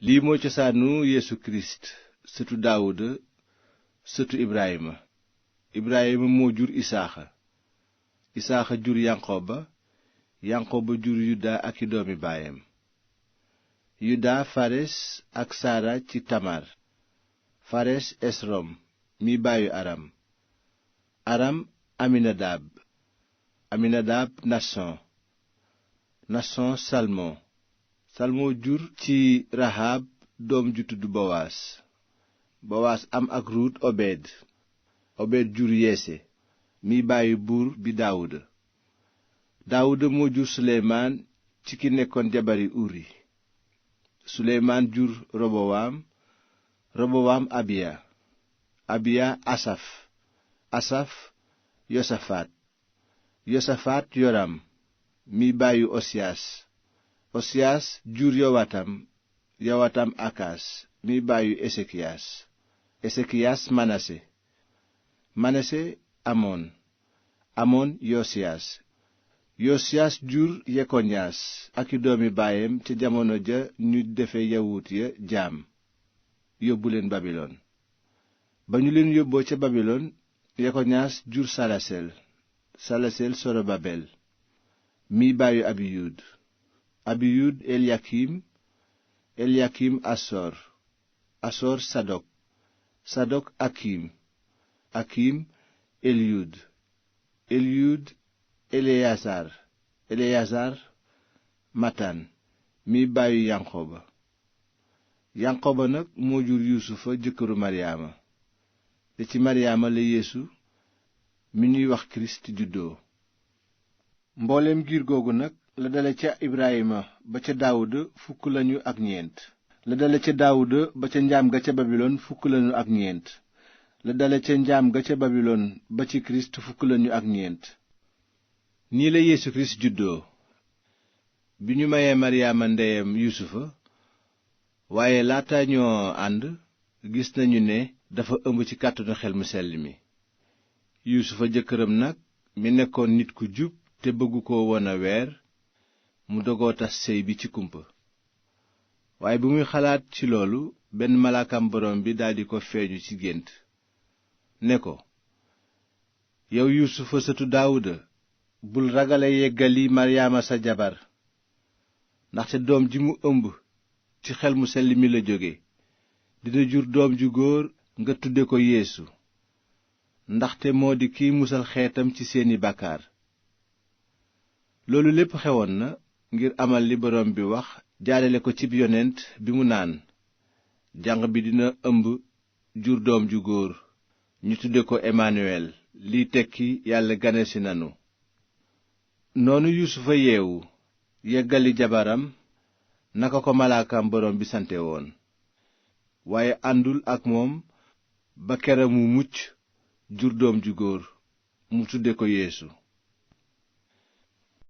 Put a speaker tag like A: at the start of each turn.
A: lii mooy cosaanu Yeesu Kirist sëtu Daawuda sëtu Ibrahima. Ibrahima moo jur Isaaxa. Isaaxa jur Yanqooba. Yanqooba jur Yuda ak i doomi baayam. Yuda Fares ak Saara ci Tamar. Fares Esrom mi baayu Aram. Aram Aminadab. Aminadab Nason. Nason Salmon. Salmon jur ci Rahab doom ju tudd Bowaas. Bowaas am ak Ruut Obed. Obed jur Yese mi baayu buur bi Daawuda. Daawuda moo jur Suleymaan ci ki nekkoon jabari Uri. Suleymaan jur Robowaam. Robowaam Abiya. Abiya Asaf. Asaf Yosafat. Yosafat Yoram mi baayu Osiyas. Osiyas jur Yowatam. Yowatam Akas mi baayu Esekiyas. Esekiyas Manase. Manase Amon. Amon Yosiyas. Yosiyas jur Yekoñas ak i doomi baayam ca jamono ja ñu defe yawut ya jaam yóbbu leen Babilon. ba ñu leen yóbboo ca Babilon, Yekoñas jur Salasel. Salasel Sorobabel mi baayu Abiyud. Abiyud Eliakim. Eliakim Asor. Asor Sadok. Sadok Akim. Akim Eliyud. Eliyud Eleyasar. Eleyasar Matan mi baayu Yanqoba. Yanqoba nag moo jur Yuusufa jëkkëru Maryaama. te ci Maryaama la Yeesu mi ñuy wax Kirist juddoo. mbooleem giir googu nag la dale ca Ibrahima ba ca Daawuda fukk lañu ak ñeent. la dale ca Daawuda ba ca njaam ga ca Babilon fukk lañu ak ñeent. la dale ca njaam ga ca Babilon ba ci Kirist fukk lañu ak ñeent. nii la Yeesu Kirist juddoo. bi ñu mayee Maryaama ndeyam Yuusufa, waaye laata ñoo ànd, gis nañu ne dafa ëmb ci kàttanu xel mu sell mi. Yuusufa jëkkëram nag mi nekkoon nit ku jub te bëggu ko woon a weer, mu dogoo tas sëy bi ci kumpa. waaye bi muy xalaat ci loolu, benn malaakam borom bi daldi ko feeñu ci gént ne ko, yow Yuusufa sëtu Daawuda, bul ragala yeggali Maryaama sa jabar, ndaxte doom ji mu ëmb ci xel mu sell mi la jóge. dina jur doom ju góor, nga tudde ko Yeesu, ndaxte moo di kiy musal xeetam ci seeni bàkkaar. loolu lépp xewoon na ngir amal li borom bi wax jaarale ko cib yonent bi mu naan, janq bi dina ëmb jur doom ju góor, ñu tudde ko Emanuwel, liy tekki yàlla ganesi nanu. noonu Yuusufa yeewu yeggali jabaram naka ko malaakam borom bi sante woon, waaye àndul ak moom ba kera mu mucc jur doom ju góor, mu tudde ko Yeesu.